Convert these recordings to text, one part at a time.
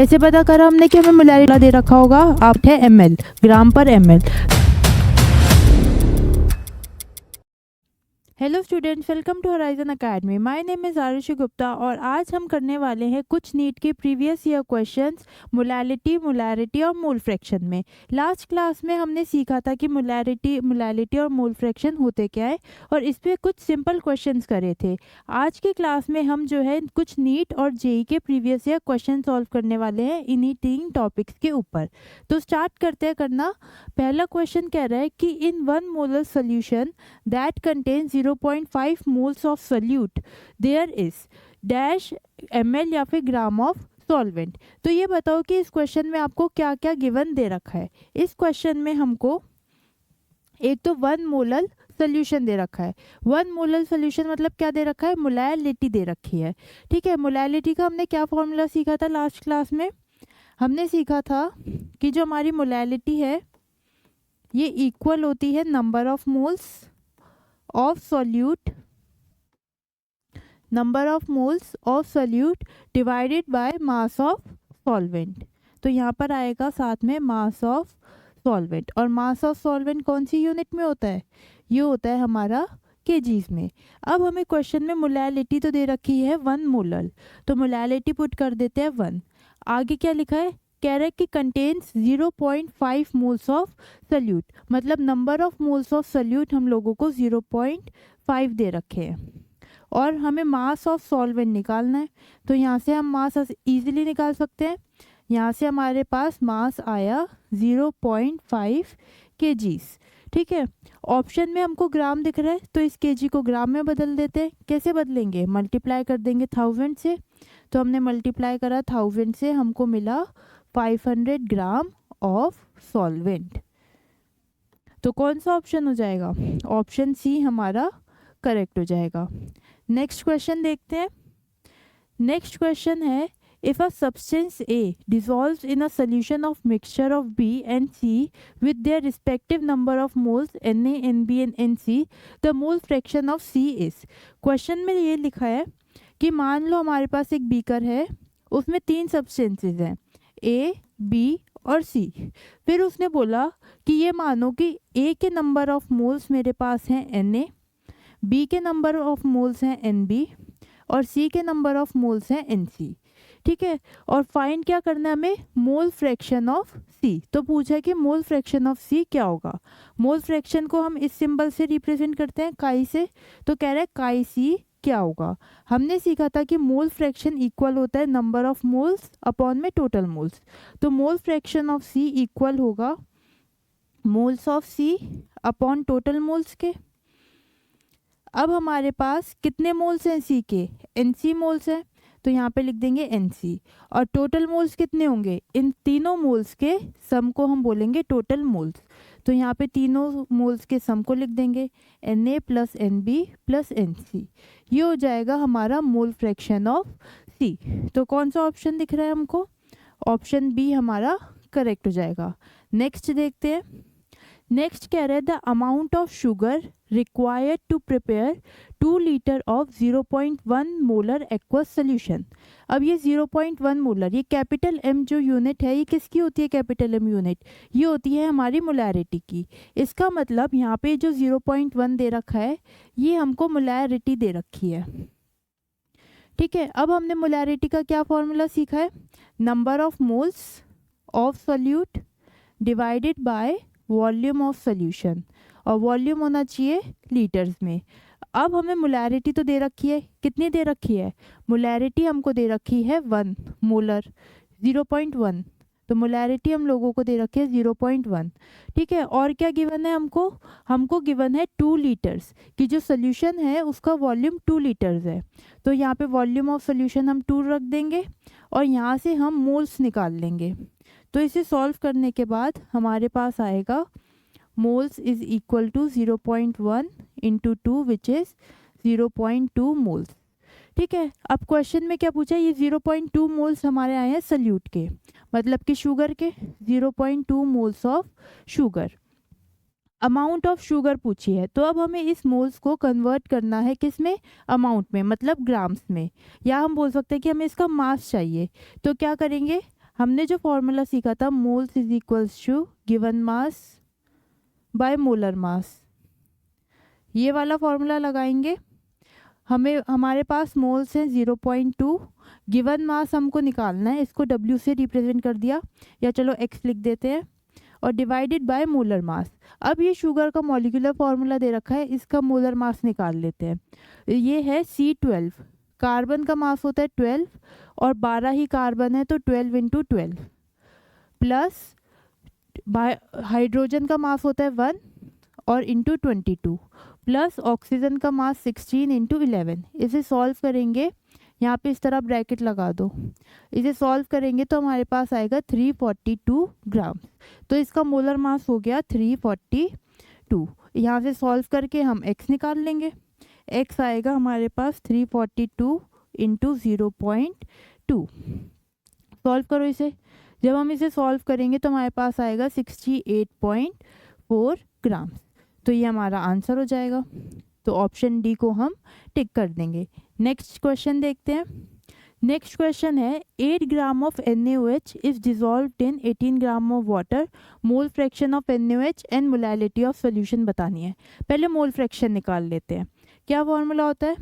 कैसे पता करा हमने कि हमें मोलैरिटी दे रखा होगा? आप है ml, ग्राम पर ml। Hello students, welcome to Horizon Academy. My name is Arushi Gupta और आज हम करने वाले हैं कुछ नीट के previous year questions molality, molarity और मोल फ्रैक्शन में। लास्ट क्लास में हमने सीखा था कि मोलैलिटी और मोल फ्रैक्शन होते क्या है और इस पर कुछ सिंपल क्वेश्चंस करे थे। आज की क्लास में हम जो है कुछ नीट और जेई के प्रीवियस ईयर क्वेश्चन सॉल्व करने वाले हैं इन्हीं 3 टॉपिक्स के ऊपर। तो स्टार्ट करते हैं करना। पहला क्वेश्चन कह रहा है कि इन 1 molar solution that contains 0.5 moles of solute there is dash ml या फिर ग्राम ऑफ सॉल्वेंट। तो ये बताओ कि इस क्वेश्चन में आपको क्या क्या गिवन दे रखा है। इस क्वेश्चन में हमको एक तो 1 मोलर सोल्यूशन दे रखा है। 1 मोलर सोल्यूशन मतलब क्या दे रखा है? मोलैलिटी दे रखी है। ठीक है, मोलैलिटी का हमने क्या फॉर्मूला सीखा था लास्ट क्लास में? हमने सीखा था कि जो हमारी मोलैलिटी है ये इक्वल होती है number of moles of solute divided by mass of solvent. तो यहाँ पर आएगा साथ में मास ऑफ सॉल्वेंट, और मास ऑफ सॉल्वेंट कौन सी यूनिट में होता है? ये होता है हमारा केजीज में। अब हमें क्वेश्चन में मोलैलिटी तो दे रखी है 1 मोलर, तो मोलैलिटी पुट कर देते हैं 1। आगे क्या लिखा है? कह रहा है कि कंटेन्स 0.5 मोल्स ऑफ सोल्यूट, मतलब number of moles of solute हम लोगों को 0.5 दे रखे हैं और हमें मास ऑफ सॉल्वेंट निकालना है। तो यहाँ से हम मास इजीली निकाल सकते हैं। यहाँ से हमारे पास मास आया 0.5 kgs। ठीक है, ऑप्शन में हमको ग्राम दिख रहा है तो इस केजी को ग्राम में बदल देते हैं। कैसे बदलेंगे? मल्टीप्लाई कर देंगे 1000 से। तो हमने मल्टीप्लाई करा 1000 से, हमको मिला 500 ग्राम ऑफ सॉल्वेंट। तो कौन सा ऑप्शन हो जाएगा? ऑप्शन सी हमारा करेक्ट हो जाएगा। नेक्स्ट क्वेश्चन देखते हैं। नेक्स्ट क्वेश्चन है if a substance A dissolves in a solution of mixture of B and C with their respective number of moles Na, Nb and Nc, the mole fraction of C is. Question में ये लिखा है कि मान लो हमारे पास एक beaker है, उसमें 3 सब्सटेंसेस हैं ए, बी और सी। फिर उसने बोला कि ये मानो कि ए के नंबर ऑफ मोल्स मेरे पास हैं Na, बी के नंबर ऑफ मोल्स हैं Nb और सी के नंबर ऑफ मोल्स हैं Nc। ठीक है, और फाइंड क्या करना है हमें? मोल फ्रैक्शन ऑफ सी। तो पूछा है कि मोल फ्रैक्शन ऑफ सी क्या होगा। मोल फ्रैक्शन को हम इस सिंबल से रिप्रेजेंट करते हैं, काई से। तो कह रहा है काई सी क्या होगा। हमने सीखा था कि मोल फ्रैक्शन इक्वल होता है नंबर ऑफ मोल्स अपॉन में टोटल मोल्स। तो mole fraction of C equal होगा moles of C upon total moles के। अब हमारे पास कितने मोल्स हैं सी के? Nc मोल्स हैं, तो यहाँ पे लिख देंगे Nc। और टोटल मोल्स कितने होंगे? इन तीनों मोल्स के सम को हम बोलेंगे टोटल मोल्स। तो यहाँ पे तीनों मोल्स के सम को लिख देंगे Na plus Nb plus Nc। ये हो जाएगा हमारा मोल फ्रैक्शन ऑफ सी। तो कौन सा ऑप्शन दिख रहा है हमको? ऑप्शन बी हमारा करेक्ट हो जाएगा। नेक्स्ट देखते हैं। नेक्स्ट कह रहे हैं the amount of sugar required to prepare 2 litre of 0.1 molar aqueous solution. अब ये 0.1 मोलर, ये कैपिटल M जो यूनिट है ये किसकी होती है? कैपिटल M यूनिट ये होती है हमारी मोलैरिटी की। इसका मतलब यहाँ पे जो 0.1 दे रखा है ये हमको मोलैरिटी दे रखी है। ठीक है, अब हमने मोलैरिटी का क्या फॉर्मूला सीखा है? Number of moles of solute divided by volume of solution, और वॉल्यूम होना चाहिए लीटर्स में। अब हमें मोलैरिटी तो दे रखी है, कितनी दे रखी है? मोलैरिटी हमको दे रखी है 1 मोलर 0.1, तो मोलैरिटी हम लोगों को दे रखी है 0.1। ठीक है, और क्या गिवन है हमको? हमको गिवन है 2 लीटर्स कि जो सोल्यूशन है उसका वॉल्यूम 2 लीटर्स है। तो यहाँ पे वॉल्यूम ऑफ सोल्यूशन हम 2 रख देंगे और यहाँ से हम मोल्स निकाल लेंगे। तो इसे सॉल्व करने के बाद हमारे पास आएगा moles is equal to 0.1 into 2 which is 0.2 moles. ठीक है, अब क्वेश्चन में क्या पूछा है? ये 0.2 मोल्स हमारे आए हैं सोल्यूट के, मतलब कि शुगर के 0.2 moles of sugar. Amount of sugar पूछी है, तो अब हमें इस मोल्स को कन्वर्ट करना है किस में? अमाउंट में, मतलब ग्राम्स में, या हम बोल सकते हैं कि हमें इसका मास चाहिए। तो क्या करेंगे? हमने जो फॉर्मूला सीखा था moles is equals to given mass by molar mass, ये वाला फॉर्मूला लगाएंगे। हमारे पास मोल्स हैं 0.2, गिवन मास हमको निकालना है, इसको W से रिप्रेजेंट कर दिया, या चलो X लिख देते हैं, और डिवाइडेड बाय मोलर मास। अब ये शुगर का मॉलिक्यूलर फार्मूला दे रखा है, इसका मोलर मास निकाल लेते हैं। ये है C12, कार्बन का मास होता है 12 और 12 ही कार्बन है तो 12 इंटू 12, प्लस हाइड्रोजन का मास होता है 1 और इंटू 22, प्लस ऑक्सीजन का मास 16 इंटू 11। इसे सॉल्व करेंगे, यहाँ पे इस तरह ब्रैकेट लगा दो, इसे सॉल्व करेंगे तो हमारे पास आएगा 342 ग्राम। तो इसका मोलर मास हो गया 342। यहाँ से सॉल्व करके हम x निकाल लेंगे, x आएगा हमारे पास 342 इंटू 0.2। सॉल्व करो इसे, जब हम इसे सॉल्व करेंगे तो हमारे पास आएगा 68.4 ग्राम। तो ये हमारा आंसर हो जाएगा, तो ऑप्शन डी को हम टिक कर देंगे। नेक्स्ट क्वेश्चन देखते हैं। नेक्स्ट क्वेश्चन है 8 gram of NaOH is dissolved in 18 gram of water, mole fraction of NaOH and molality of solution बतानी है। पहले मोल फ्रैक्शन निकाल लेते हैं। क्या फॉर्मूला होता है,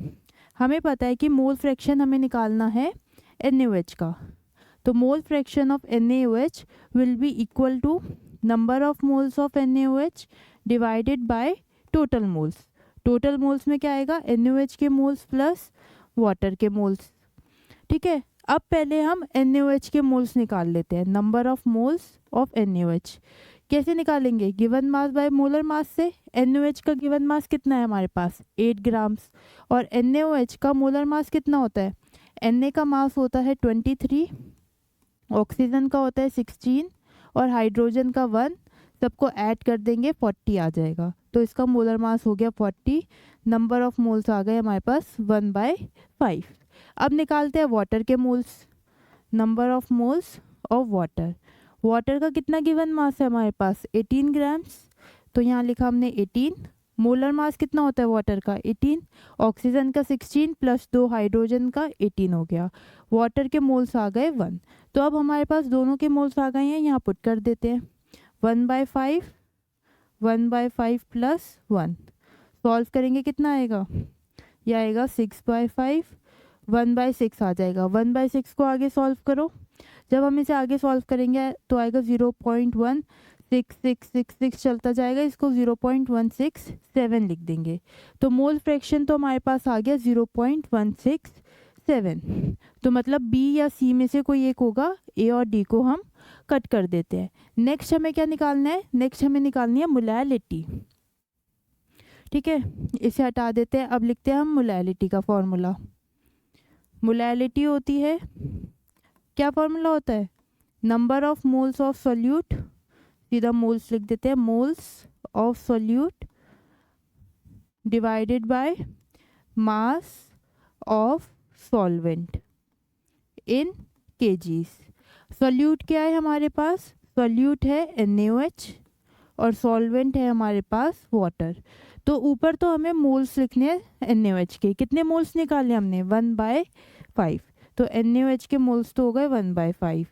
हमें पता है कि मोल फ्रैक्शन हमें निकालना है NaOH का, तो mole fraction of NaOH will be equal to number of moles of NaOH divided by total moles. Total moles में क्या आएगा, NaOH के मोल्स प्लस वाटर के मोल्स। ठीक है, अब पहले हम NaOH के मोल्स निकाल लेते हैं, number of moles of NaOH। कैसे निकालेंगे, गिवन मास बाय मोलर मास से। NaOH का गिवन मास कितना है हमारे पास 8 ग्राम्स, और NaOH का मोलर मास कितना होता है, Na का मास होता है 23, ऑक्सीजन का होता है 16 और हाइड्रोजन का 1, सबको ऐड कर देंगे 40 आ जाएगा। तो इसका मोलर मास हो गया 40, नंबर ऑफ मोल्स आ गए हमारे पास 1/5। अब निकालते हैं वाटर के moles, number of moles of water. Water का कितना गिवन मास है हमारे पास 18 ग्राम्स, तो यहाँ लिखा हमने 18। मोलर मास कितना होता है वाटर का 18, ऑक्सीजन का 16 प्लस 2 हाइड्रोजन का 18 हो गया। वाटर के मोल्स आ गए 1। तो अब हमारे पास दोनों के मोल्स आ गए हैं, यहाँ पुट कर देते हैं 1/5, 1/5 प्लस 1। सॉल्व करेंगे कितना आएगा, यह आएगा 6/5, 1/6 आ जाएगा। 1/6 को आगे सॉल्व करो, जब हम इसे आगे सॉल्व करेंगे तो आएगा 0.16666 चलता जाएगा, इसको 0.167 लिख देंगे। तो मोल फ्रैक्शन तो हमारे पास आ गया 0.167। तो मतलब बी या सी में से कोई एक होगा, ए और डी को हम कट कर देते हैं। नेक्स्ट हमें क्या निकालना है, नेक्स्ट हमें निकालनी है मोलैलिटी। ठीक है, इसे हटा देते हैं। अब लिखते हैं हम मोलैलिटी का फॉर्मूला। मोलैलिटी होती है, क्या फॉर्मूला होता है, number of moles of solute, सीधा मोल्स लिख देते हैं, moles of solute divided by mass of solvent in KGs. Solute क्या है हमारे पास, सोल्यूट है NaOH और सॉल्वेंट है हमारे पास वाटर। तो ऊपर तो हमें मोल्स लिखने हैं NaOH के, कितने मोल्स निकाले हमने 1/5, तो NaOH के मोल्स तो हो गए 1/5।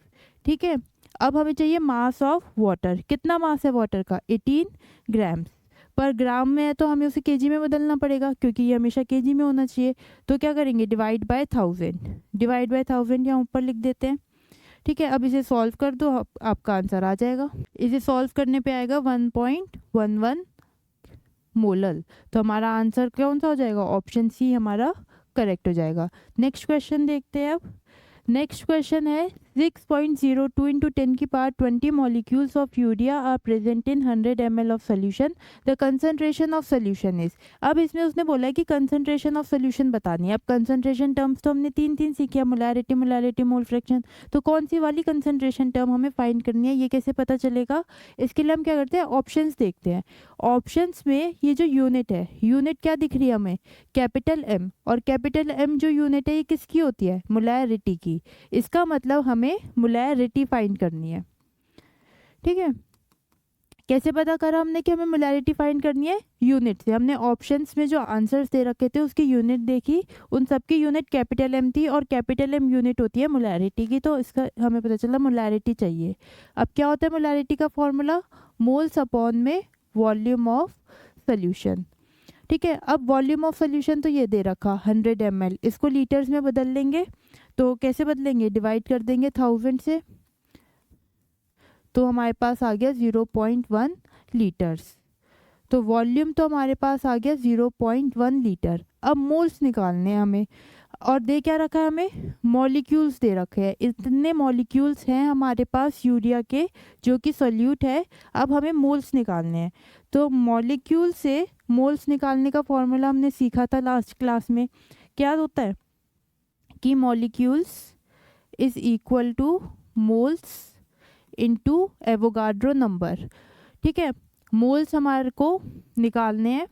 ठीक है, अब हमें चाहिए मास ऑफ वाटर। कितना मास है वाटर का 18 ग्राम्स, पर ग्राम में है तो हमें उसे केजी में बदलना पड़ेगा क्योंकि ये हमेशा केजी में होना चाहिए। तो क्या करेंगे, डिवाइड बाय 1000, डिवाइड बाय 1000 यहाँ ऊपर लिख देते हैं। ठीक है, अब इसे सॉल्व कर दो, आपका आंसर आ जाएगा। इसे सॉल्व करने पे आएगा 1.11 मोलर। तो हमारा आंसर कौन सा हो जाएगा, ऑप्शन सी हमारा करेक्ट हो जाएगा। नेक्स्ट क्वेश्चन देखते हैं। अब नेक्स्ट क्वेश्चन है 6.02 into 10⁻20 molecules of urea are present in 100 ml of solution, the concentration of solution is. अब इसमें उसने बोला है कि कंसंट्रेशन ऑफ सोल्यूशन बतानी है। अब कंसंट्रेशन टर्म्स तो हमने तीन सीखी है, मोलैरिटी, मोलैलिटी, मोल फ्रैक्शन। तो कौन सी वाली कंसंट्रेशन टर्म हमें फाइंड करनी है, ये कैसे पता चलेगा, इसके लिए हम क्या करते हैं, ऑप्शंस देखते हैं। ऑप्शंस में ये जो यूनिट है, यूनिट क्या दिख रही है हमें, कैपिटल M, और कैपिटल M जो यूनिट है ये किसकी होती है, मोलैरिटी की। इसका मतलब हमें मोलैरिटी फाइंड करनी है। ठीक है, कैसे पता करा हमने कि हमें मोलैरिटी फाइंड करनी है? यूनिट से। हमने ऑप्शंस में जो आंसर्स दे रखे थे उसकी यूनिट देखी, उन सबकी यूनिट कैपिटल एम थी और कैपिटल एम यूनिट होती है मोलैरिटी की, तो इसका हमें पता चला मोलैरिटी चाहिए। अब क्या होता है मोलैरिटी का फॉर्मूला? मोल्स अपॉन में वॉल्यूम ऑफ सोल्यूशन। ठीक है, अब वॉल्यूम ऑफ सोल्यूशन तो ये दे रखा 100 ml, इसको लीटर्स में बदल लेंगे। तो कैसे बदलेंगे? डिवाइड कर देंगे 1000 से, तो हमारे पास आ गया 0.1 लीटर्स। तो वॉल्यूम तो हमारे पास आ गया 0.1 लीटर। अब मोल्स निकालने हैं हमें, और दे क्या रखा है हमें? मॉलिक्यूल्स दे रखे हैं। इतने मॉलिक्यूल्स हैं हमारे पास यूरिया के जो कि सोल्यूट है। अब हमें मोल्स निकालने हैं। तो मॉलिक्यूल से मोल्स निकालने का फॉर्मूला हमने सीखा था लास्ट क्लास में। क्या होता है कि molecules is equal two moles into Avogadro number. ठीक है, मोल्स हमारे को निकालने हैं।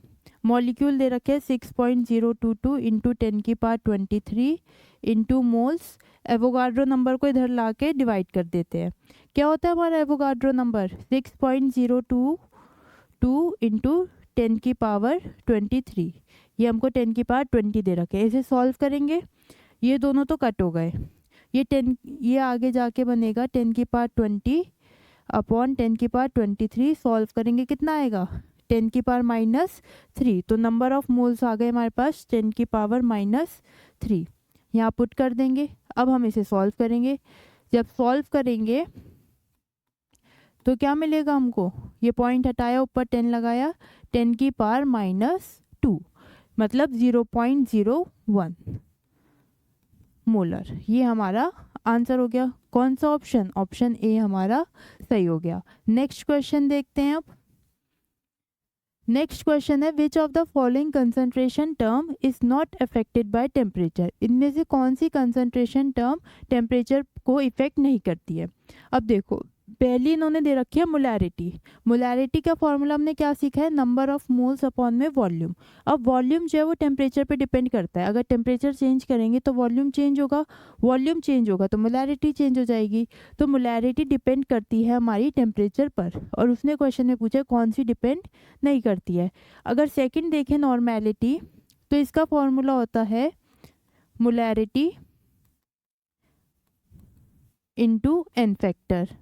मॉलिक्यूल दे रखे हैं 6.022 into 10⁻23 into moles. Avogadro number को इधर ला के डिवाइड कर देते हैं। क्या होता है हमारा एवोगाड्रो नंबर? 6.022 इंटू 10⁻23। ये हमको 10⁻20 दे रखे हैं। इसे सॉल्व करेंगे, ये दोनों तो कट हो गए। ये आगे जाके बनेगा 10⁻20 अपॉन 10⁻23। सॉल्व करेंगे कितना आएगा? 10⁻−3। तो नंबर ऑफ मोल्स आ गए हमारे पास 10⁻−3। यहाँ पुट कर देंगे। अब हम इसे सॉल्व करेंगे। जब सॉल्व करेंगे तो क्या मिलेगा हमको? ये पॉइंट हटाया, ऊपर 10 लगाया, 10⁻−2 मतलब 0.01 मोलर। ये हमारा आंसर हो गया। कौन सा ऑप्शन? ऑप्शन ए हमारा सही हो गया। नेक्स्ट क्वेश्चन देखते हैं। अब नेक्स्ट क्वेश्चन है which of the following concentration term is not affected by temperature. इनमें से कौन सी कंसंट्रेशन टर्म टेम्परेचर को इफेक्ट नहीं करती है? अब देखो, पहली इन्होंने दे रखी है मोलैरिटी। मोलैरिटी का फॉर्मूला हमने क्या सीखा है? नंबर ऑफ मोल्स अपॉन में वॉल्यूम। अब वॉल्यूम जो है वो टेम्परेचर पे डिपेंड करता है। अगर टेम्परेचर चेंज करेंगे तो वॉल्यूम चेंज होगा, वॉल्यूम चेंज होगा तो मोलैरिटी चेंज हो जाएगी। तो मोलैरिटी डिपेंड करती है हमारी टेम्परेचर पर, और उसने क्वेश्चन में पूछा कौन सी डिपेंड नहीं करती है। अगर सेकेंड देखें नॉर्मेलिटी, तो इसका फॉर्मूला होता है मोलैरिटी इंटू एन फैक्टर।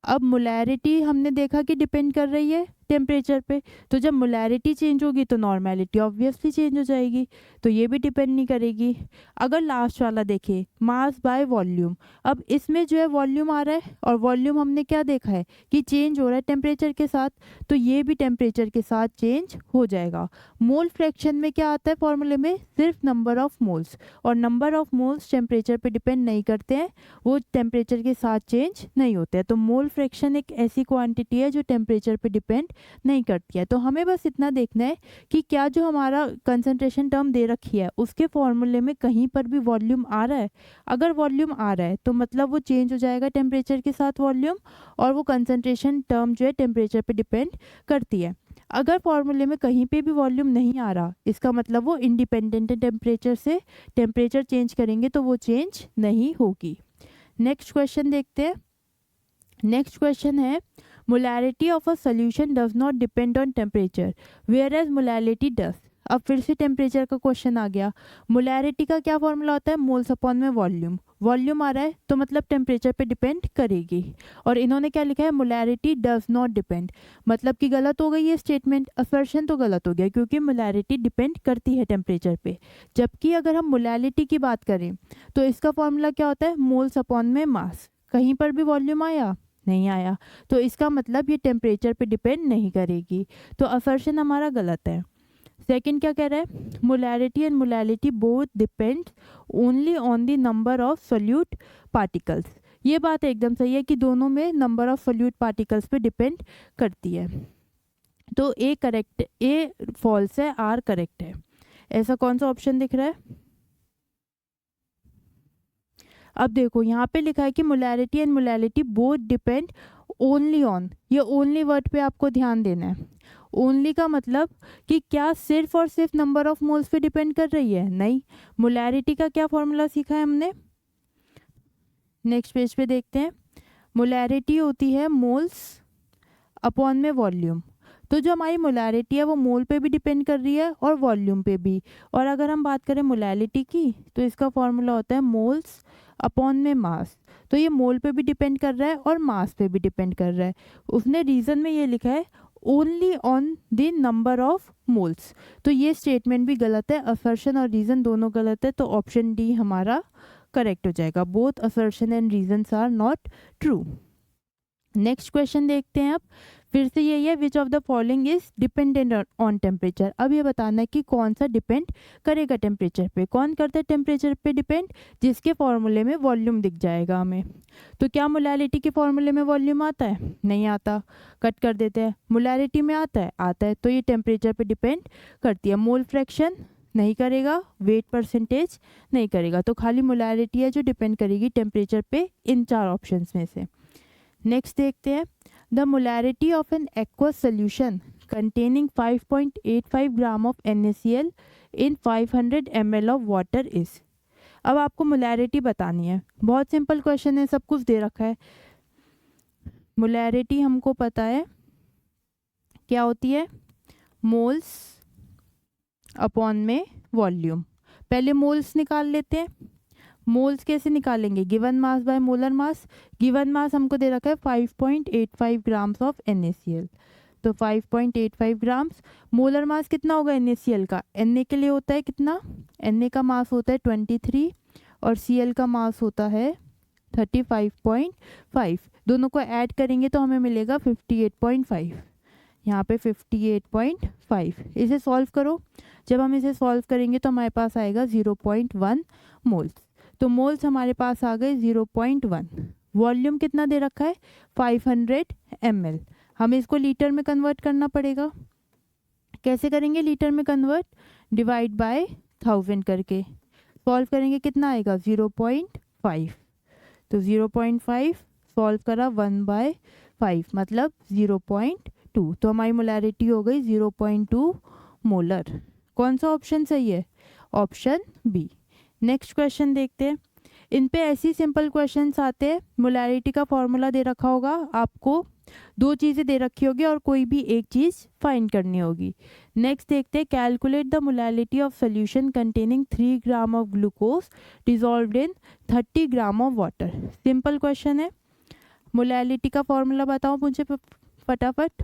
अब मोलैरिटी हमने देखा कि डिपेंड कर रही है टेम्परेचर पे, तो जब मोलैरिटी चेंज होगी तो नॉर्मेलिटी ऑब्वियसली चेंज हो जाएगी, तो ये भी डिपेंड नहीं करेगी। अगर लास्ट वाला देखें मास बाय वॉल्यूम, अब इसमें जो है वॉल्यूम आ रहा है और वॉल्यूम हमने क्या देखा है कि चेंज हो रहा है टेम्परेचर के साथ, तो ये भी टेम्परेचर के साथ चेंज हो जाएगा। मोल फ्रैक्शन में क्या आता है फॉर्मूले में? सिर्फ नंबर ऑफ मोल्स, और नंबर ऑफ मोल्स टेम्परेचर पे डिपेंड नहीं करते हैं, वो टेम्परेचर के साथ चेंज नहीं होते हैं। तो मोल फ्रैक्शन एक ऐसी क्वांटिटी है जो टेम्परेचर पे डिपेंड नहीं करती है। तो हमें बस इतना देखना है कि क्या जो हमारा कंसंट्रेशन टर्म दे रखी है उसके फॉर्मूले में कहीं पर भी वॉल्यूम आ रहा है। अगर वॉल्यूम आ रहा है तो मतलब वो चेंज हो जाएगा टेम्परेचर के साथ वॉल्यूम, और वो कंसंट्रेशन टर्म जो है टेम्परेचर पे डिपेंड करती है। अगर फॉर्मूले में कहीं पे भी वॉल्यूम नहीं आ रहा, इसका मतलब वो इंडिपेंडेंट है टेम्परेचर से। टेम्परेचर चेंज करेंगे तो वो चेंज नहीं होगी। नेक्स्ट क्वेश्चन देखते हैं। नेक्स्ट क्वेश्चन है molarity of a solution does not depend on temperature whereas molarity does. अब फिर से टेम्परेचर का क्वेश्चन आ गया। मोलैरिटी का क्या फॉर्मूला होता है? मोल्स अपॉन में वॉल्यूम। वॉल्यूम आ रहा है तो मतलब टेम्परेचर पे डिपेंड करेगी, और इन्होंने क्या लिखा है? मोलैरिटी डज नॉट डिपेंड, मतलब कि गलत हो गई ये स्टेटमेंट। असर्शन तो गलत हो गया क्योंकि मोलैरिटी डिपेंड करती है टेम्परेचर पे। जबकि अगर हम मोलैरिटी की बात करें तो इसका फॉर्मूला क्या होता है? मोल्स अपॉन में मास। कहीं पर भी वॉल्यूम आया? नहीं आया, तो इसका मतलब ये टेम्परेचर पे डिपेंड नहीं करेगी, तो असर्शन हमारा गलत है। सेकंड क्या कह रहा है? Molarity and molality both depend only on the number of solute particles. ये बात एकदम सही है कि दोनों में नंबर ऑफ सोल्यूट पार्टिकल्स पे डिपेंड करती है। तो ए करेक्ट, ए फॉल्स है, आर करेक्ट है। ऐसा कौन सा ऑप्शन दिख रहा है? अब देखो यहाँ पे लिखा है कि molarity and molality both depend only on, ये ओनली वर्ड पे आपको ध्यान देना है। ओनली का मतलब कि क्या सिर्फ और सिर्फ नंबर ऑफ मोल्स पे डिपेंड कर रही है? नहीं। मोलैरिटी का क्या फॉर्मूला सीखा है हमने? नेक्स्ट पेज पे देखते हैं। मोलैरिटी होती है मोल्स अपॉन में वॉल्यूम। तो जो हमारी मोलैरिटी है वो मोल पे भी डिपेंड कर रही है और वॉल्यूम पे भी। और अगर हम बात करें मोलैरिटी की तो इसका फॉर्मूला होता है मोल्स अपॉन में मास। तो ये मोल पे भी डिपेंड कर रहा है और मास पे भी डिपेंड कर रहा है। उसने रीज़न में ये लिखा है only on the number of moles. तो ये स्टेटमेंट भी गलत है, असर्शन और रीज़न दोनों गलत है। तो ऑप्शन डी हमारा करेक्ट हो जाएगा। Both assertion and reasons are not true. Next question देखते हैं अब। फिर से यही है, which of the following is dependent on temperature. अब ये बताना है कि कौन सा डिपेंड करेगा टेम्परेचर पे। कौन करता है टेम्परेचर पे डिपेंड? जिसके फॉर्मूले में वॉल्यूम दिख जाएगा हमें। तो क्या मोलैरिटी के फॉर्मूले में वॉल्यूम आता है? नहीं आता, कट कर देते हैं। मोलैरिटी में आता है? आता है। तो ये टेम्परेचर पे डिपेंड करती है। मोल फ्रैक्शन नहीं करेगा, वेट परसेंटेज नहीं करेगा। तो खाली मोलैरिटी है जो डिपेंड करेगी टेम्परेचर पे इन चार ऑप्शंस में से। नेक्स्ट देखते हैं, the molarity of an aqueous solution containing 5.85 gram of NaCl in 500 ml of water is. अब आपको मोलैरिटी बतानी है। बहुत सिंपल क्वेश्चन है, सब कुछ दे रखा है। मोलैरिटी हमको पता है क्या होती है, मोल्स अपॉन में वॉल्यूम। पहले मोल्स निकाल लेते हैं। मोल्स कैसे निकालेंगे? Given mass by molar mass. Given mass हमको दे रखा है 5.85 ग्राम्स ऑफ NaCl। तो 5.85 ग्राम्स। मोलर मास कितना होगा NaCl का? Na के लिए होता है कितना? Na का मास होता है 23 और Cl का मास होता है 35.5। दोनों को ऐड करेंगे तो हमें मिलेगा 58.5। यहाँ पे 58.5। इसे सॉल्व करो। जब हम इसे सॉल्व करेंगे तो हमारे पास आएगा 0.1 मोल्स। तो मोल्स हमारे पास आ गए 0.1। वॉल्यूम कितना दे रखा है? 500 ml। हमें इसको लीटर में कन्वर्ट करना पड़ेगा। कैसे करेंगे लीटर में कन्वर्ट? डिवाइड बाय 1000 करके सॉल्व करेंगे, कितना आएगा? 0.5। तो 0.5 सॉल्व करा 1/5 मतलब 0.2। तो हमारी मोलैरिटी हो गई 0.2 मोलर। कौन सा ऑप्शन सही है? Option B. नेक्स्ट क्वेश्चन देखते हैं। इन पे ऐसी सिंपल क्वेश्चंस आते हैं। मोलैरिटी का फॉर्मूला दे रखा होगा आपको, दो चीज़ें दे रखी होगी और कोई भी एक चीज़ फाइंड करनी होगी। नेक्स्ट देखते हैं, calculate the molarity of solution containing 3 gram of glucose dissolved in 30 gram of water. Simple question है। मोलैरिटी का फॉर्मूला बताओ मुझे फटाफट।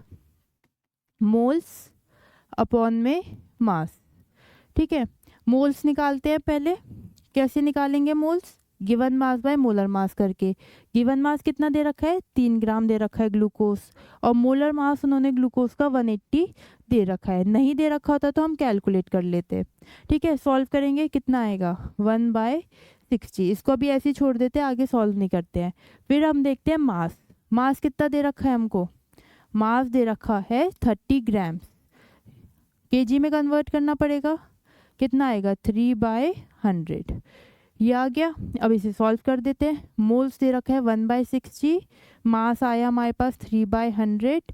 मोल्स अपॉन में मास। ठीक है, मोल्स निकालते हैं पहले। कैसे निकालेंगे moles? Given mass by molar mass करके। गिवन मास कितना दे रखा है? 3 ग्राम दे रखा है ग्लूकोज, और मोलर मास उन्होंने ग्लूकोज का 180 दे रखा है। नहीं दे रखा होता तो हम कैलकुलेट कर लेते। ठीक है, सॉल्व करेंगे, कितना आएगा? 1/60। इसको अभी ऐसे ही छोड़ देते हैं, आगे सॉल्व नहीं करते हैं। फिर हम देखते हैं मास। मास कितना दे रखा है हमको? मास दे रखा है 30 ग्राम। केजी में कन्वर्ट करना पड़ेगा, कितना आएगा? 3/100। ये आ गया। अब इसे सॉल्व कर देते हैं। मोल्स दे रखा है 1/60, मास आया हमारे पास 3/100।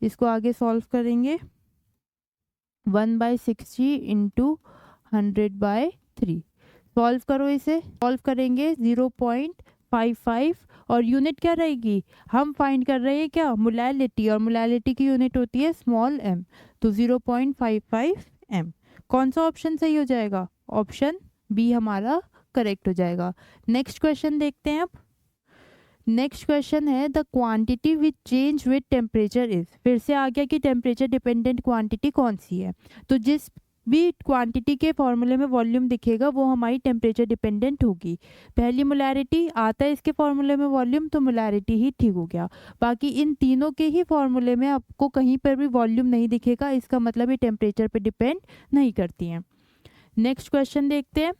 इसको आगे सॉल्व करेंगे, 1/60 इंटू 100/3। सॉल्व करो, इसे सॉल्व करेंगे 0.55। और यूनिट क्या रहेगी? हम फाइंड कर रहे हैं क्या? मोलैरिटी, और मोलैरिटी की यूनिट होती है स्मॉल m। तो 0.55 m। कौन सा ऑप्शन सही हो जाएगा? ऑप्शन बी हमारा करेक्ट हो जाएगा। नेक्स्ट क्वेश्चन देखते हैं अब। नेक्स्ट क्वेश्चन है, the quantity which change with temperature is. फिर से आ गया कि टेम्परेचर डिपेंडेंट क्वांटिटी कौन सी है। तो जिस भी क्वांटिटी के फॉर्मूले में वॉल्यूम दिखेगा वो हमारी टेम्परेचर डिपेंडेंट होगी। पहली मोलैरिटी आता है इसके फॉर्मूले में वॉल्यूम, तो मोलैरिटी ही ठीक हो गया। बाकी इन तीनों के ही फॉर्मूले में आपको कहीं पर भी वॉल्यूम नहीं दिखेगा, इसका मतलब ये टेम्परेचर पे डिपेंड नहीं करती हैं। नेक्स्ट क्वेश्चन देखते हैं।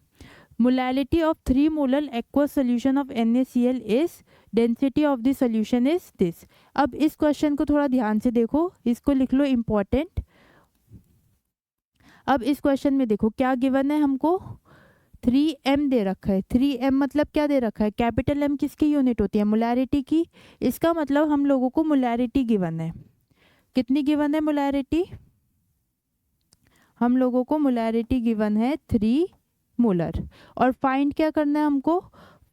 Molarity of 3 molar aqueous solution of NaCl is, density of the solution is this. अब इस क्वेश्चन को थोड़ा ध्यान से देखो, इसको लिख लो इम्पॉर्टेंट। अब इस क्वेश्चन में देखो क्या गिवन है हमको, 3m दे रखा है। 3m मतलब क्या दे रखा है? कैपिटल M किसकी यूनिट होती है? मोलैरिटी की। इसका मतलब हम लोगों को मोलैरिटी गिवन है। कितनी गिवन है मोलैरिटी? हम लोगों को मोलैरिटी गिवन है 3 मोलर। और फाइंड क्या करना है हमको?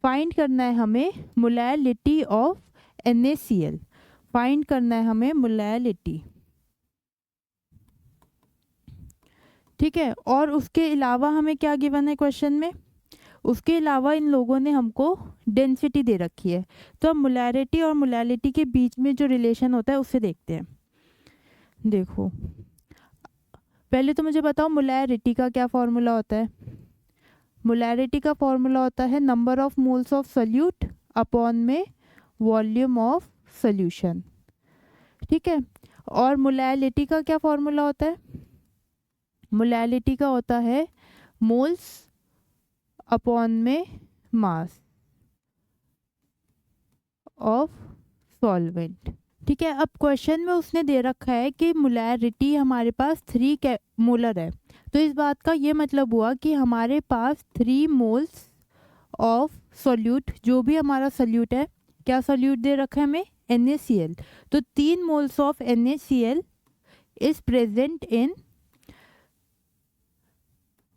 फाइंड करना है हमें मोलैरिटी ऑफ NaCl। फाइंड करना है हमें मोलैलिटी, ठीक है। और उसके अलावा हमें क्या गिवन है क्वेश्चन में, उसके अलावा इन लोगों ने हमको डेंसिटी दे रखी है। तो अब मोलैरिटी और मोलैलिटी के बीच में जो रिलेशन होता है उससे देखते हैं। देखो पहले तो मुझे बताओ मोलैरिटी का क्या फॉर्मूला होता है। मोलैरिटी का फॉर्मूला होता है number of moles of solute upon में वॉल्यूम ऑफ सॉल्यूशन, ठीक है। और मोलैलिटी का क्या फॉर्मूला होता है, मोलैलिटी का होता है मोल्स अपॉन में मास ऑफ सॉल्वेंट, ठीक है। अब क्वेश्चन में उसने दे रखा है कि मोलैरिटी हमारे पास 3 मोलर है, तो इस बात का ये मतलब हुआ कि हमारे पास 3 मोल्स ऑफ सॉल्यूट, जो भी हमारा सॉल्यूट है, क्या सॉल्यूट दे रखा है हमें, NaCl। तो 3 moles of NaCl is present in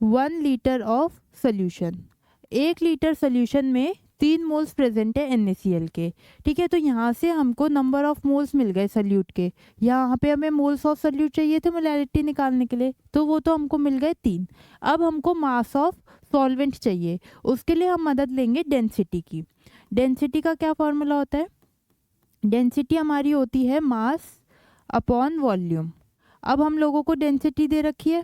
1 litre of solution. 1 litre solution में 3 मोल्स प्रेजेंट है NaCl के, ठीक है। तो यहाँ से हमको नंबर ऑफ मोल्स मिल गए सोल्यूट के। यहाँ पे हमें मोल्स ऑफ सोल्यूट चाहिए थे मोलैरिटी निकालने के लिए, तो वो तो हमको मिल गए 3। अब हमको मास ऑफ सॉल्वेंट चाहिए, उसके लिए हम मदद लेंगे डेंसिटी की। डेंसिटी का क्या फॉर्मूला होता है, डेंसिटी हमारी होती है मास अपॉन वॉल्यूम। अब हम लोगों को डेंसिटी दे रखी है,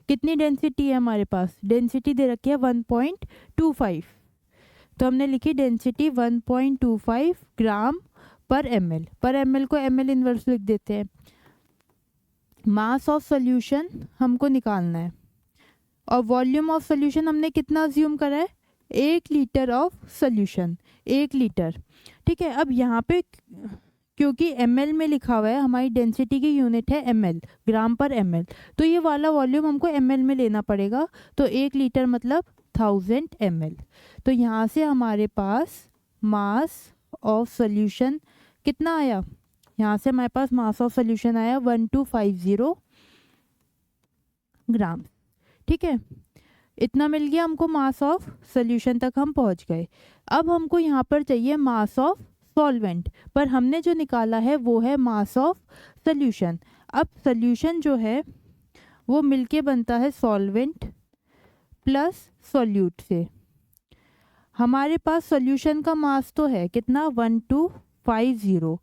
कितनी डेंसिटी है हमारे पास, डेंसिटी दे रखी है 1.25। तो हमने लिखी डेंसिटी 1.25 ग्राम पर ml। पर ml को ml इनवर्स लिख देते हैं। मास ऑफ सॉल्यूशन हमको निकालना है और वॉल्यूम ऑफ सॉल्यूशन हमने कितना अज्यूम करा है, 1 लीटर ऑफ सॉल्यूशन, 1 लीटर, ठीक है। अब यहाँ पे क्योंकि ml में लिखा हुआ है, हमारी डेंसिटी की यूनिट है ml, ग्राम पर ml, तो ये वाला वॉल्यूम हमको ml में लेना पड़ेगा। तो 1 लीटर मतलब 1000 ml। तो यहाँ से हमारे पास मास ऑफ सॉल्यूशन कितना आया, यहाँ से हमारे पास मास ऑफ सॉल्यूशन आया 1250 ग्राम, ठीक है। इतना मिल गया हमको मास ऑफ सॉल्यूशन तक हम पहुँच गए। अब हमको यहाँ पर चाहिए मास ऑफ सॉल्वेंट, पर हमने जो निकाला है वो है मास ऑफ सॉल्यूशन। अब सॉल्यूशन जो है वो मिलके बनता है सॉल्वेंट प्लस सॉल्यूट से। हमारे पास सॉल्यूशन का मास तो है कितना 1250,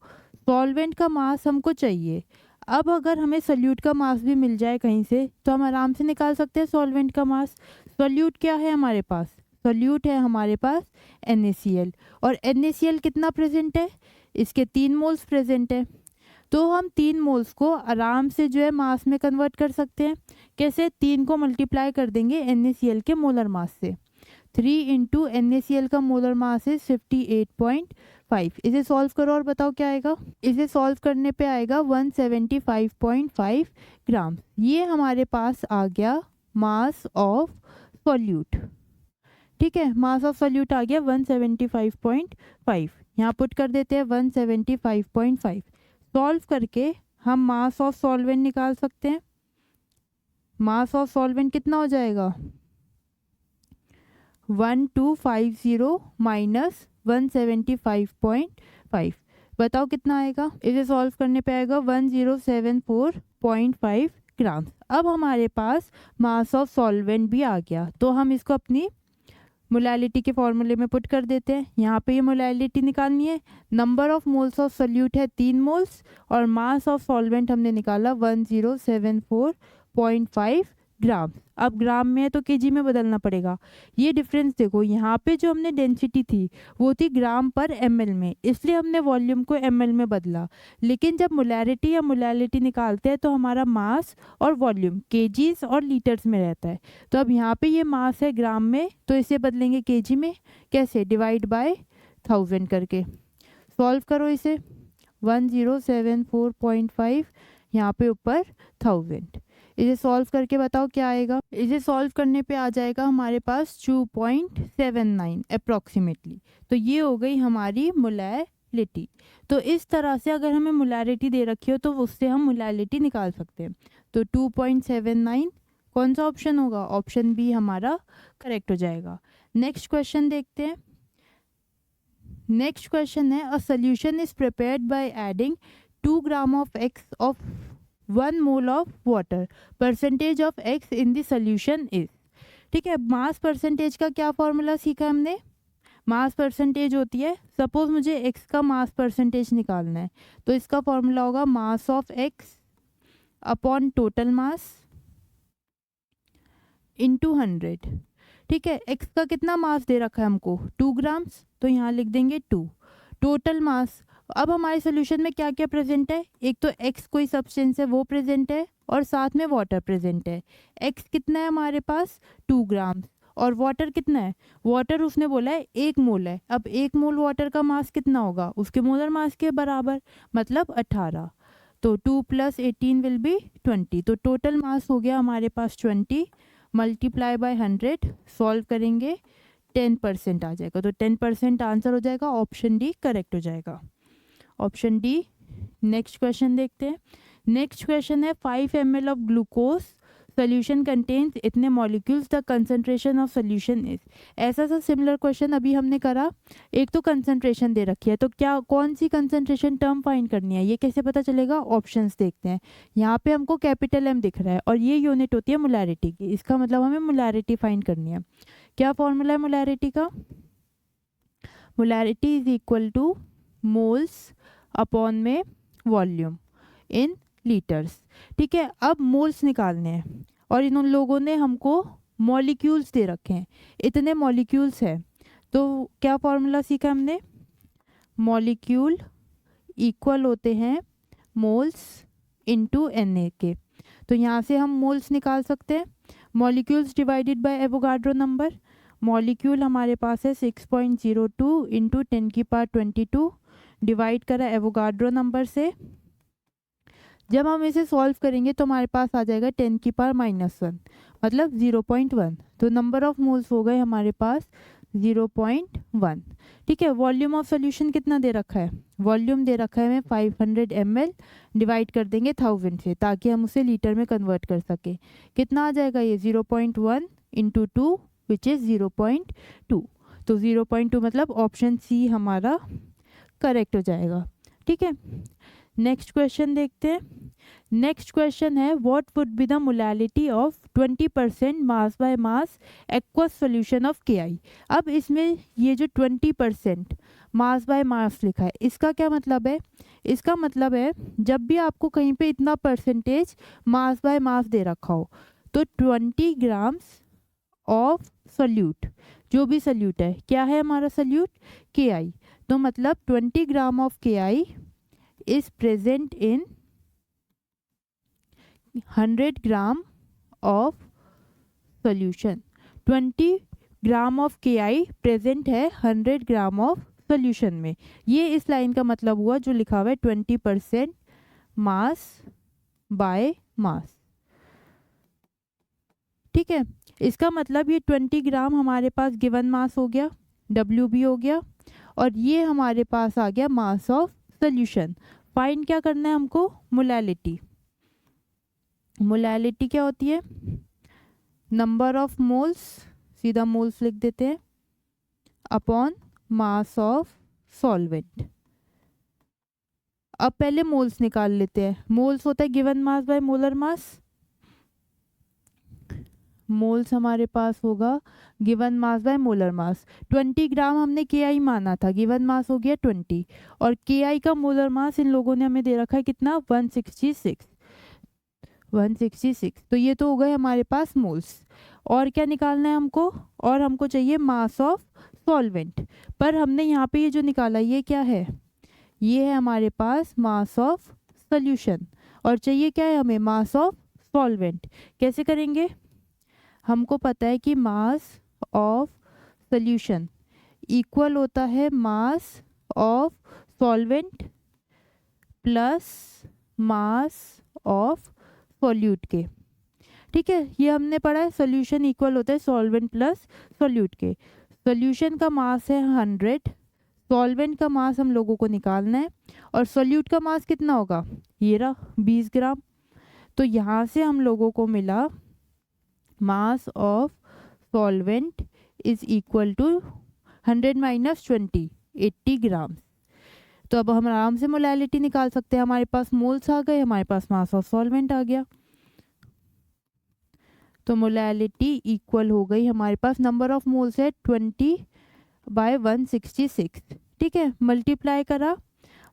सॉल्वेंट का मास हमको चाहिए। अब अगर हमें सॉल्यूट का मास भी मिल जाए कहीं से तो हम आराम से निकाल सकते हैं सॉल्वेंट का मास। सॉल्यूट क्या है हमारे पास, सॉल्यूट है हमारे पास NaCl, और NaCl कितना प्रेजेंट है, इसके 3 मोल्स प्रेजेंट है। तो हम 3 मोल्स को आराम से जो है मास में कन्वर्ट कर सकते हैं। कैसे, 3 को मल्टीप्लाई कर देंगे NaCl के मोलर मास से। 3 इंटू NaCl का मोलर मास है 58.5। इसे सॉल्व करो और बताओ क्या आएगा। इसे सॉल्व करने पे आएगा 175.5 ग्राम। ये हमारे पास आ गया मास ऑफ सॉल्यूट, ठीक है। मास ऑफ सॉल्यूट आ गया 175.5। यहाँ पुट कर देते हैं 175.5। सॉल्व करके हम मास ऑफ सॉल्वेंट निकाल सकते हैं। मास ऑफ सॉल्वेंट कितना हो जाएगा, 1250 माइनस 175.5, बताओ कितना आएगा। इसे सॉल्व करने पे आएगा 1074.5 ग्राम। अब हमारे पास मास ऑफ सॉल्वेंट भी आ गया, तो हम इसको अपनी मोलैलिटी के फॉर्मूले में पुट कर देते हैं। यहाँ पे ये मोलैलिटी निकालनी है, number of moles of solute है 3 मोल्स, और मास ऑफ सॉल्वेंट हमने निकाला 1074.5 ग्राम। अब ग्राम में है तो केजी में बदलना पड़ेगा। ये डिफरेंस देखो, यहाँ पे जो हमने डेंसिटी थी वो थी ग्राम पर ml में, इसलिए हमने वॉल्यूम को ml में बदला। लेकिन जब मोलैरिटी या मोलैलिटी निकालते हैं तो हमारा मास और वॉल्यूम केजीज और लीटर्स में रहता है। तो अब यहाँ पे ये मास है ग्राम में, तो इसे बदलेंगे केजी में। कैसे, डिवाइड बाय 1000 करके। सॉल्व करो इसे, 1074.5 यहाँ पे ऊपर 1000। इसे सॉल्व करके बताओ क्या आएगा। इसे सॉल्व करने पे आ जाएगा हमारे पास 2.79 अप्रॉक्सीमेटली। तो ये हो गई हमारी मोलैलिटी। तो इस तरह से अगर हमें मोलैरिटी दे रखी हो तो उससे हम मोलैलिटी निकाल सकते हैं। तो 2.79 कौन सा ऑप्शन होगा, ऑप्शन बी हमारा करेक्ट हो जाएगा। नेक्स्ट क्वेश्चन देखते हैं। नेक्स्ट क्वेश्चन है, a solution is prepared by adding 2 gram of x of 1 mole of water, percentage of x in the solution is. ठीक है, मास परसेंटेज का क्या फॉर्मूला सीखा हमने, मास परसेंटेज होती है, सपोज मुझे एक्स का मास परसेंटेज निकालना है तो इसका फॉर्मूला होगा mass of x upon total mass into 100। ठीक है, एक्स का कितना मास दे रखा है हमको 2 ग्राम्स, तो यहाँ लिख देंगे 2। टोटल मास, अब हमारे सोल्यूशन में क्या क्या प्रेजेंट है, एक तो एक्स कोई सब्सटेंस है वो प्रेजेंट है और साथ में वाटर प्रेजेंट है। एक्स कितना है हमारे पास 2 ग्राम्स और वाटर कितना है, वाटर उसने बोला है 1 मोल है। अब 1 मोल वाटर का मास कितना होगा, उसके मोलर मास के बराबर, मतलब 18। तो 2 + 18 विल बी 20। तो टोटल मास हो गया हमारे पास 20 मल्टीप्लाई बाय 100, सॉल्व करेंगे 10% आ जाएगा। तो 10% आंसर हो जाएगा, ऑप्शन डी करेक्ट हो जाएगा, ऑप्शन डी। नेक्स्ट क्वेश्चन देखते हैं। नेक्स्ट क्वेश्चन है 5 ml of glucose solution contains इतने molecules, the concentration of solution is. ऐसा सा सिमिलर क्वेश्चन अभी हमने करा। एक तो कंसंट्रेशन दे रखी है, तो क्या कौन सी कंसंट्रेशन टर्म फाइंड करनी है, ये कैसे पता चलेगा, ऑप्शंस देखते हैं। यहाँ पे हमको कैपिटल एम दिख रहा है और ये यूनिट होती है मोलैरिटी की, इसका मतलब हमें मोलैरिटी फाइंड करनी है। क्या फॉर्मूला है मोलैरिटी का, molarity is equal two moles upon में वॉल्यूम इन लीटर्स। ठीक है, अब मोल्स निकालने हैं और इन लोगों ने हमको मॉलिक्यूल्स दे रखे हैं, इतने मॉलिक्यूल्स है। तो क्या फॉर्मूला सीखा हमने, मॉलिक्यूल इक्वल होते हैं मोल्स इनटू Na के। तो यहाँ से हम मोल्स निकाल सकते हैं, molecules divided by Avogadro number. Molecule हमारे पास है 6.02 इंटू 10⁻22 डिवाइड करा एवोगाड्रो नंबर से। जब हम इसे सॉल्व करेंगे तो हमारे पास आ जाएगा 10⁻⁻1 मतलब 0.1। तो नंबर ऑफ मोल्स हो गए हमारे पास 0.1। ठीक है, वॉल्यूम ऑफ सोल्यूशन कितना दे रखा है, वॉल्यूम दे रखा है हमें 500 ml, डिवाइड कर देंगे 1000 से ताकि हम उसे लीटर में कन्वर्ट कर सके। कितना आ जाएगा ये 0.1 इंटू 2 विच इज़ 0.2। तो 0.2 मतलब ऑप्शन सी हमारा करेक्ट हो जाएगा। ठीक है, नेक्स्ट क्वेश्चन देखते हैं। नेक्स्ट क्वेश्चन है what would be the molality of 20% mass by mass aqueous solution of KI। अब इसमें ये जो 20% मास बाय मास लिखा है इसका क्या मतलब है, इसका मतलब है जब भी आपको कहीं पे इतना परसेंटेज मास बाय मास दे रखा हो तो 20 ग्राम्स ऑफ सॉल्यूट, जो भी सॉल्यूट है, क्या है हमारा सॉल्यूट KI, तो मतलब 20 gram of KI is present in 100 gram of solution। 20 gram of KI present है 100 ग्राम ऑफ सोल्यूशन में। ये इस लाइन का मतलब हुआ जो लिखा हुआ है 20% मास बाय मास। ठीक है, इसका मतलब ये 20 ग्राम हमारे पास गिवन मास हो गया, WB हो गया, और ये हमारे पास आ गया मास ऑफ सोल्यूशन। फाइंड क्या करना है हमको, मोलैलिटी। मोलैलिटी क्या होती है, नंबर ऑफ मोल्स, सीधा मोल्स लिख देते हैं, अपॉन मास ऑफ सॉल्वेंट। अब पहले मोल्स निकाल लेते हैं। मोल्स होता है given mass by molar mass. Moles हमारे पास होगा गिवन मास बाय मोलर मास। 20 ग्राम हमने KI माना था, गिवन मास हो गया 20, और KI का मोलर मास इन लोगों ने हमें दे रखा है कितना 166। तो ये तो हो गए हमारे पास मोल्स। और क्या निकालना है हमको, और हमको चाहिए मास ऑफ सॉल्वेंट। पर हमने यहाँ पे ये जो निकाला ये क्या है, ये है हमारे पास मास ऑफ सोल्यूशन, और चाहिए क्या है हमें, मास ऑफ सॉल्वेंट। कैसे करेंगे, हमको पता है कि मास ऑफ सोल्यूशन इक्वल होता है मास of solvent plus mass of solute के। ठीक है, ये हमने पढ़ा है, सोल्यूशन इक्वल होता है सॉल्वेंट प्लस सॉल्यूट के। सोल्यूशन का मास है 100, सॉल्वेंट का मास हम लोगों को निकालना है, और सॉल्यूट का मास कितना होगा, ये रहा 20 ग्राम। तो यहाँ से हम लोगों को मिला mass of solvent is equal to 100 - 20 80 gram. तो अब हम आराम से मोलैलिटी निकाल सकते हैं, हमारे पास मोल्स आ गए, हमारे पास मास ऑफ सॉल्वेंट आ गया। तो मोलैलिटी इक्वल हो गई हमारे पास, नंबर ऑफ मोल्स है 20/166, ठीक है, मल्टीप्लाई करा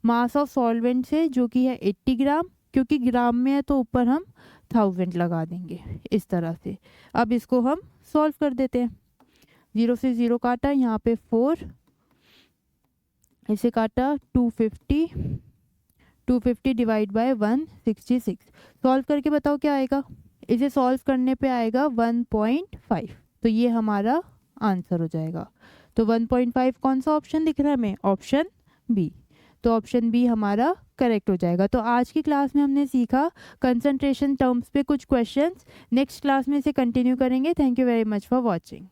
मास ऑफ सॉल्वेंट से जो कि है 80 ग्राम, क्योंकि ग्राम में है तो ऊपर हम 1000 लगा देंगे इस तरह से। अब इसको हम सॉल्व कर देते हैं। 0 से 0 काटा, यहाँ पे 4, इसे काटा 250 डिवाइड बाय 166। सॉल्व करके बताओ क्या आएगा। इसे सॉल्व करने पे आएगा 1.5। तो ये हमारा आंसर हो जाएगा। तो 1.5 कौन सा ऑप्शन दिख रहा है हमें, ऑप्शन बी। तो ऑप्शन बी हमारा करेक्ट हो जाएगा। तो आज की क्लास में हमने सीखा कंसंट्रेशन टर्म्स पे कुछ क्वेश्चंस, नेक्स्ट क्लास में इसे कंटिन्यू करेंगे। Thank you very much for watching.